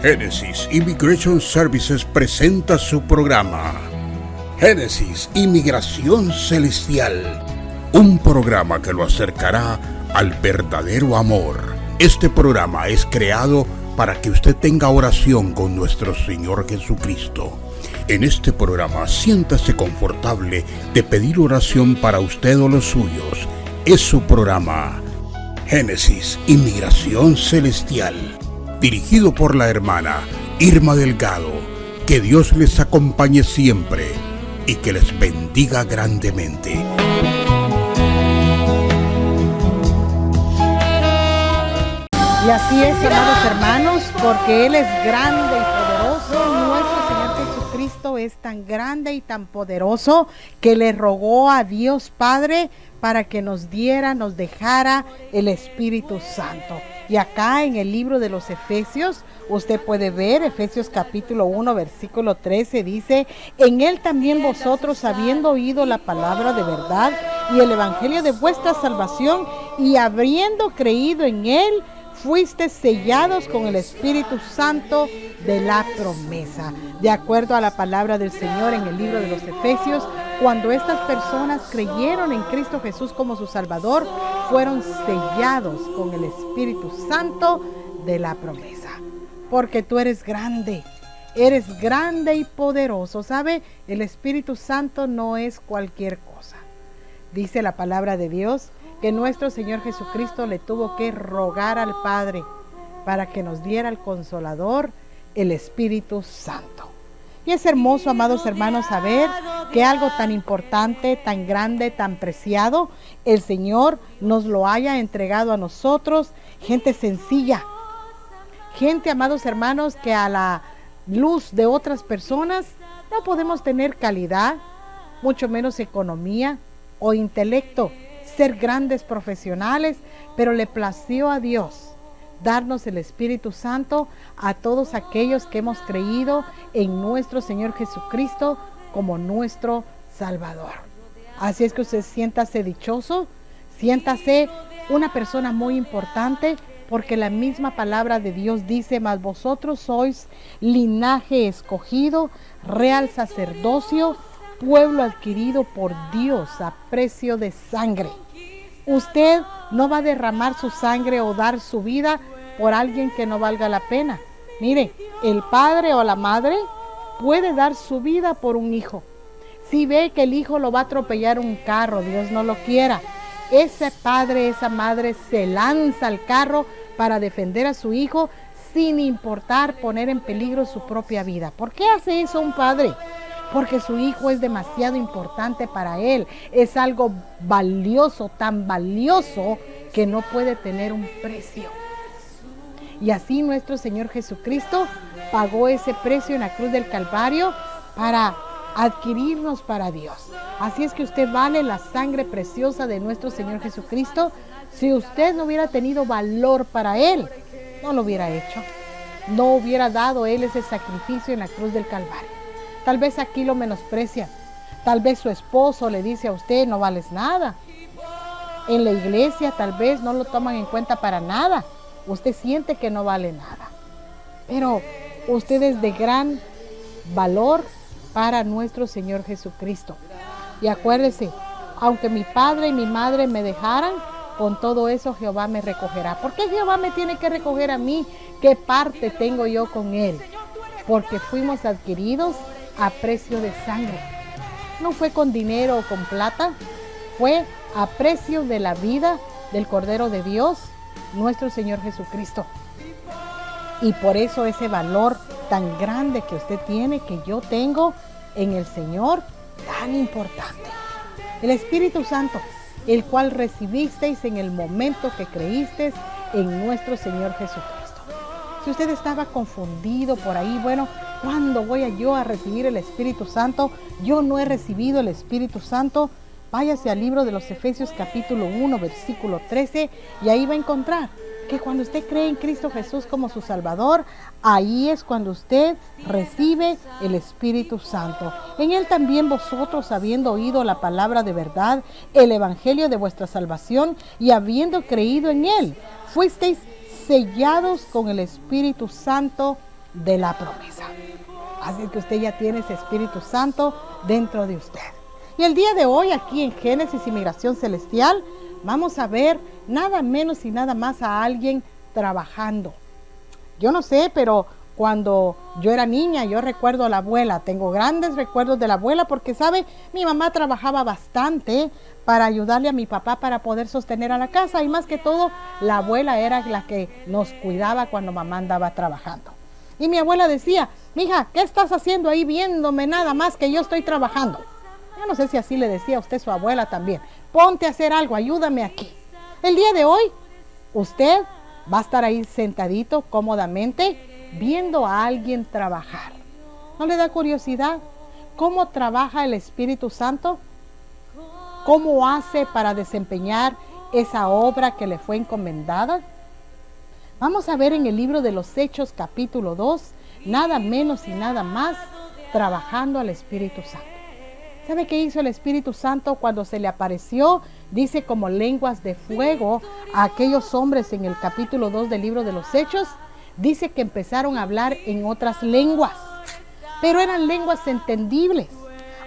Genesis Immigration Services presenta su programa Génesis Inmigración Celestial, un programa que lo acercará al verdadero amor. Este programa es creado para que usted tenga oración con nuestro Señor Jesucristo. En este programa siéntase confortable de pedir oración para usted o los suyos. Es su programa Génesis Inmigración Celestial, dirigido por la hermana Irma Delgado. Que Dios les acompañe siempre y que les bendiga grandemente. Y así es, amados hermanos, porque Él es grande y poderoso. Nuestro Señor Jesucristo es tan grande y tan poderoso que le rogó a Dios Padre para que nos dejara el Espíritu Santo. Y acá en el libro de los Efesios, usted puede ver, Efesios capítulo 1, versículo 13, dice: en Él también vosotros, habiendo oído la palabra de verdad y el evangelio de vuestra salvación, y habiendo creído en Él, fuiste sellados con el Espíritu Santo de la promesa. De acuerdo a la palabra del Señor en el libro de los Efesios, cuando estas personas creyeron en Cristo Jesús como su Salvador, fueron sellados con el Espíritu Santo de la promesa. Porque tú eres grande y poderoso. ¿Sabe? El Espíritu Santo no es cualquier cosa. Dice la palabra de Dios que nuestro Señor Jesucristo le tuvo que rogar al Padre para que nos diera el Consolador, el Espíritu Santo. Y es hermoso, amados hermanos, saber que algo tan importante, tan grande, tan preciado, el Señor nos lo haya entregado a nosotros, gente sencilla, gente, amados hermanos, que a la luz de otras personas no podemos tener calidad, mucho menos economía o intelecto, ser grandes profesionales, pero le plació a Dios darnos el Espíritu Santo a todos aquellos que hemos creído en nuestro Señor Jesucristo como nuestro Salvador. Así es que usted siéntase dichoso, siéntase una persona muy importante, porque la misma palabra de Dios dice: mas vosotros sois linaje escogido, real sacerdocio, pueblo adquirido por Dios a precio de sangre. Usted no va a derramar su sangre o dar su vida por alguien que no valga la pena. Mire, el padre o la madre puede dar su vida por un hijo. Si ve que el hijo lo va a atropellar un carro, Dios no lo quiera, ese padre, esa madre se lanza al carro para defender a su hijo sin importar poner en peligro su propia vida. ¿Por qué hace eso un padre? Porque su hijo es demasiado importante para él. Es algo valioso, tan valioso que no puede tener un precio. Y así nuestro Señor Jesucristo pagó ese precio en la cruz del Calvario para adquirirnos para Dios. Así es que usted vale la sangre preciosa de nuestro Señor Jesucristo. Si usted no hubiera tenido valor para Él, no lo hubiera hecho. No hubiera dado Él ese sacrificio en la cruz del Calvario. Tal vez aquí lo menosprecian. Tal vez su esposo le dice a usted: no vales nada. En la iglesia tal vez no lo toman en cuenta para nada. Usted siente que no vale nada. Pero usted es de gran valor para nuestro Señor Jesucristo. Y acuérdese, aunque mi padre y mi madre me dejaran, con todo eso Jehová me recogerá. ¿Por qué Jehová me tiene que recoger a mí? ¿Qué parte tengo yo con Él? Porque fuimos adquiridos a precio de sangre. No fue con dinero o con plata, fue a precio de la vida del Cordero de Dios, nuestro Señor Jesucristo. Y por eso ese valor tan grande que usted tiene, que yo tengo en el Señor, tan importante. El Espíritu Santo, el cual recibisteis en el momento que creísteis en nuestro Señor Jesucristo. Si usted estaba confundido por ahí, bueno, ¿cuándo voy yo a recibir el Espíritu Santo? Yo no he recibido el Espíritu Santo. Váyase al libro de los Efesios capítulo 1, versículo 13, y ahí va a encontrar que cuando usted cree en Cristo Jesús como su Salvador, ahí es cuando usted recibe el Espíritu Santo. En Él también vosotros, habiendo oído la palabra de verdad, el evangelio de vuestra salvación, y habiendo creído en Él, fuisteis sellados con el Espíritu Santo de la promesa. Así que usted ya tiene ese Espíritu Santo dentro de usted. Y el día de hoy, aquí en Génesis Inmigración Celestial, vamos a ver nada menos y nada más a alguien trabajando. Yo no sé, pero cuando yo era niña, yo recuerdo a la abuela. Tengo grandes recuerdos de la abuela porque, ¿sabe? Mi mamá trabajaba bastante para ayudarle a mi papá para poder sostener a la casa. Y más que todo, la abuela era la que nos cuidaba cuando mamá andaba trabajando. Y mi abuela decía, mija, ¿qué estás haciendo ahí viéndome nada más que yo estoy trabajando? Yo no sé si así le decía a usted su abuela también. Ponte a hacer algo, ayúdame aquí. El día de hoy, usted va a estar ahí sentadito cómodamente viendo a alguien trabajar. ¿No le da curiosidad cómo trabaja el Espíritu Santo? ¿Cómo hace para desempeñar esa obra que le fue encomendada? Vamos a ver en el libro de los Hechos capítulo 2, nada menos y nada más, trabajando al Espíritu Santo. ¿Sabe qué hizo el Espíritu Santo cuando se le apareció? Dice como lenguas de fuego a aquellos hombres en el capítulo 2 del libro de los Hechos. Dice que empezaron a hablar en otras lenguas, pero eran lenguas entendibles.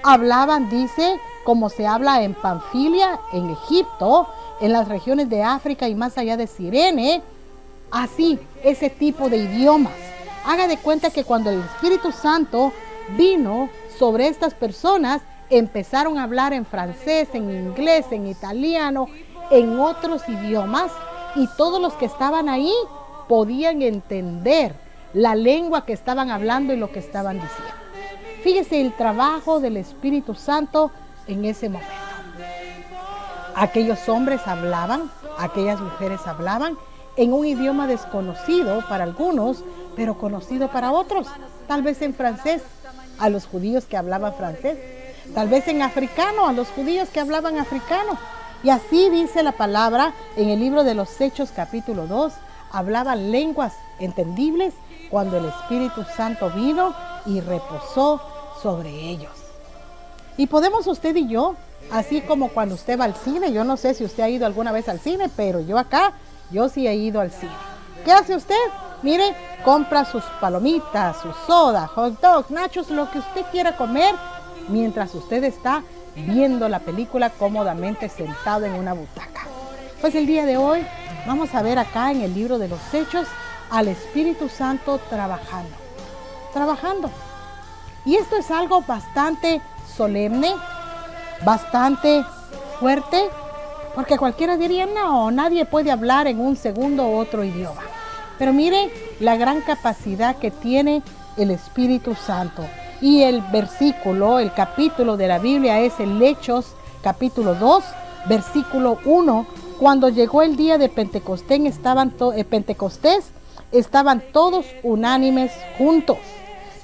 Hablaban, dice, como se habla en Panfilia, en Egipto, en las regiones de África y más allá de Cirene. Así, ese tipo de idiomas. Haga de cuenta que cuando el Espíritu Santo vino sobre estas personas, empezaron a hablar en francés, en inglés, en italiano, en otros idiomas, y todos los que estaban ahí podían entender la lengua que estaban hablando y lo que estaban diciendo. Fíjese el trabajo del Espíritu Santo en ese momento. Aquellos hombres hablaban, aquellas mujeres hablaban en un idioma desconocido para algunos, pero conocido para otros. Tal vez en francés, a los judíos que hablaban francés. Tal vez en africano, a los judíos que hablaban africano. Y así dice la palabra en el libro de los Hechos capítulo 2, hablaban lenguas entendibles cuando el Espíritu Santo vino y reposó sobre ellos. Y podemos usted y yo, así como cuando usted va al cine, yo no sé si usted ha ido alguna vez al cine, pero yo sí he ido al cine. ¿Qué hace usted? Mire, compra sus palomitas, su soda, hot dogs, nachos, lo que usted quiera comer, mientras usted está viendo la película cómodamente sentado en una butaca. Pues el día de hoy vamos a ver acá en el libro de los Hechos al Espíritu Santo trabajando. Y esto es algo bastante solemne, bastante fuerte, porque cualquiera diría, no, nadie puede hablar en un segundo otro idioma. Pero mire la gran capacidad que tiene el Espíritu Santo. Y el versículo, el capítulo de la Biblia es el Hechos, capítulo 2, versículo 1. Cuando llegó el día de Pentecostés, estaban todos unánimes juntos.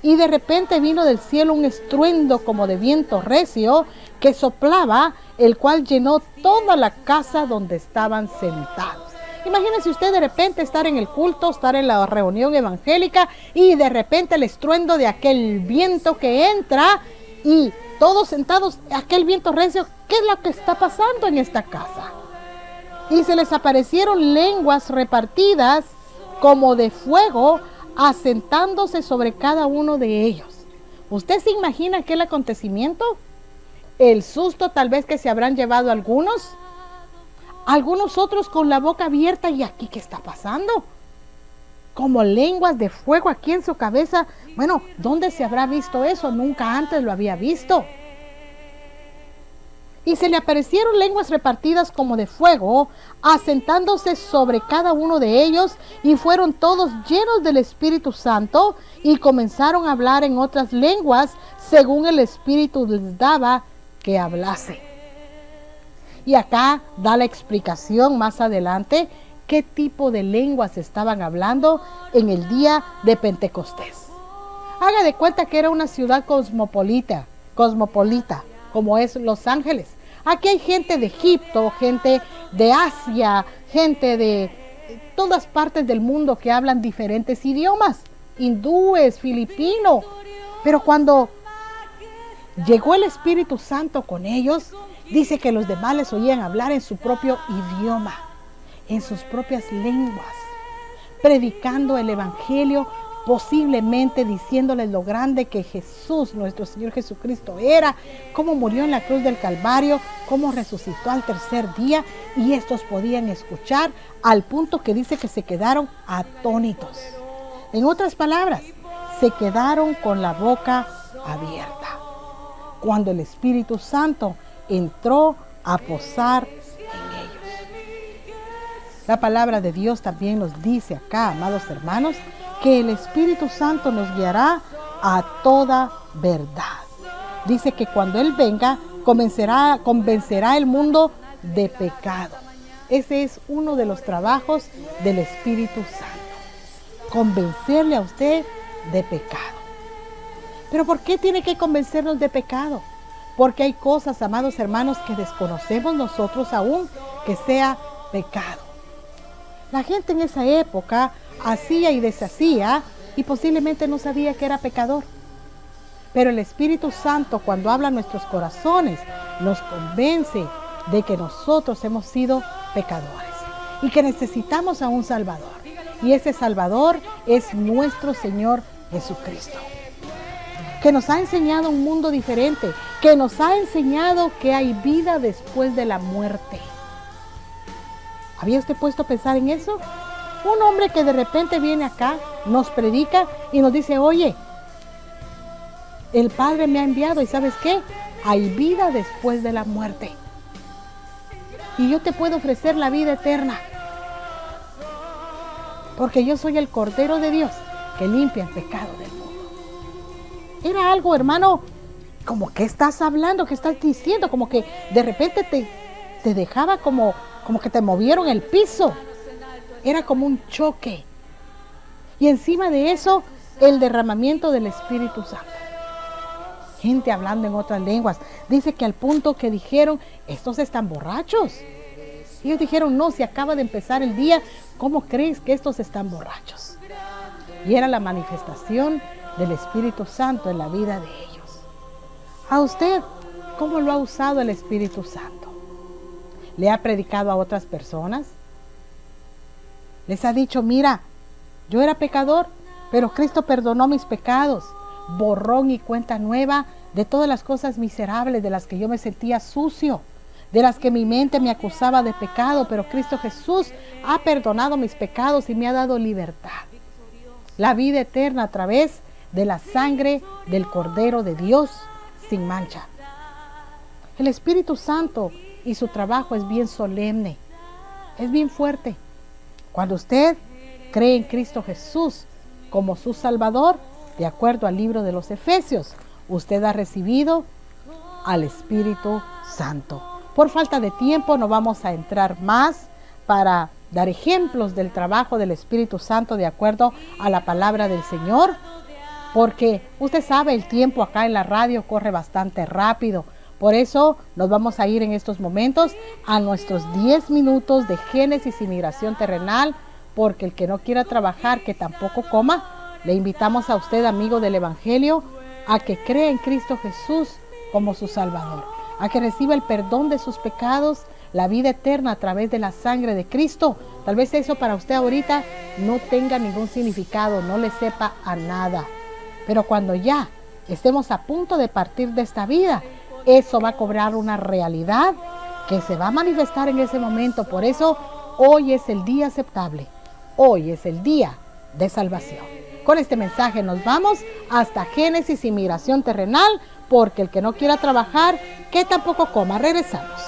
Y de repente vino del cielo un estruendo como de viento recio que soplaba, el cual llenó toda la casa donde estaban sentados. Imagínese usted de repente estar en el culto, estar en la reunión evangélica y de repente el estruendo de aquel viento que entra y todos sentados, aquel viento recio. ¿Qué es lo que está pasando en esta casa? Y se les aparecieron lenguas repartidas como de fuego, asentándose sobre cada uno de ellos. ¿Usted se imagina aquel acontecimiento? El susto tal vez que se habrán llevado algunos otros con la boca abierta. ¿Y aquí qué está pasando? Como lenguas de fuego aquí en su cabeza. Bueno, ¿dónde se habrá visto eso? Nunca antes lo había visto. Y se le aparecieron lenguas repartidas como de fuego, asentándose sobre cada uno de ellos, y fueron todos llenos del Espíritu Santo, y comenzaron a hablar en otras lenguas, según el Espíritu les daba que hablase. Y acá da la explicación más adelante qué tipo de lenguas estaban hablando en el día de Pentecostés. Haga de cuenta que era una ciudad cosmopolita, como es Los Ángeles. Aquí hay gente de Egipto, gente de Asia, gente de todas partes del mundo que hablan diferentes idiomas, hindúes, filipinos. Pero cuando llegó el Espíritu Santo con ellos, dice que los demás les oían hablar en su propio idioma, en sus propias lenguas, predicando el evangelio posiblemente diciéndoles lo grande que Jesús, nuestro Señor Jesucristo era, cómo murió en la cruz del Calvario, cómo resucitó al tercer día, y estos podían escuchar al punto que dice que se quedaron atónitos. En otras palabras, se quedaron con la boca abierta cuando el Espíritu Santo entró a posar en ellos. La palabra de Dios también nos dice acá, amados hermanos, que el Espíritu Santo nos guiará a toda verdad. Dice que cuando Él venga, convencerá el mundo de pecado. Ese es uno de los trabajos del Espíritu Santo. Convencerle a usted de pecado. ¿Pero por qué tiene que convencernos de pecado? Porque hay cosas, amados hermanos, que desconocemos nosotros aún que sea pecado. La gente en esa época hacía y deshacía y posiblemente no sabía que era pecador. Pero el Espíritu Santo, cuando habla a nuestros corazones, nos convence de que nosotros hemos sido pecadores y que necesitamos a un Salvador. Y ese Salvador es nuestro Señor Jesucristo, que nos ha enseñado un mundo diferente, que nos ha enseñado que hay vida después de la muerte. ¿Había usted puesto a pensar en eso? Un hombre que de repente viene acá, nos predica y nos dice, oye, el Padre me ha enviado y ¿sabes qué? Hay vida después de la muerte. Y yo te puedo ofrecer la vida eterna. Porque yo soy el Cordero de Dios que limpia el pecado del mundo. Era algo, hermano, como que estás hablando, que estás diciendo, como que de repente te dejaba como que te movieron el piso. Era como un choque. Y encima de eso, el derramamiento del Espíritu Santo. Gente hablando en otras lenguas. Dice que al punto que dijeron, estos están borrachos. Y ellos dijeron, no, si acaba de empezar el día, ¿cómo crees que estos están borrachos? Y era la manifestación del Espíritu Santo en la vida de ellos. ¿A usted cómo lo ha usado el Espíritu Santo? ¿Le ha predicado a otras personas? Les ha dicho, mira, yo era pecador, pero Cristo perdonó mis pecados, borrón y cuenta nueva de todas las cosas miserables de las que yo me sentía sucio, de las que mi mente me acusaba de pecado, pero Cristo Jesús ha perdonado mis pecados y me ha dado libertad. La vida eterna a través de la sangre del Cordero de Dios sin mancha. El Espíritu Santo y su trabajo es bien solemne, es bien fuerte. Cuando usted cree en Cristo Jesús como su Salvador, de acuerdo al libro de los Efesios, usted ha recibido al Espíritu Santo. Por falta de tiempo no vamos a entrar más para dar ejemplos del trabajo del Espíritu Santo de acuerdo a la palabra del Señor, porque usted sabe, el tiempo acá en la radio corre bastante rápido. Por eso nos vamos a ir en estos momentos a nuestros 10 minutos de Génesis y migración terrenal, porque el que no quiera trabajar, que tampoco coma. Le invitamos a usted, amigo del Evangelio, a que crea en Cristo Jesús como su Salvador, a que reciba el perdón de sus pecados, la vida eterna a través de la sangre de Cristo. Tal vez eso para usted ahorita no tenga ningún significado, no le sepa a nada. Pero cuando ya estemos a punto de partir de esta vida, eso va a cobrar una realidad que se va a manifestar en ese momento. Por eso hoy es el día aceptable, hoy es el día de salvación. Con este mensaje nos vamos hasta Génesis y migración terrenal, porque el que no quiera trabajar, que tampoco coma. Regresamos.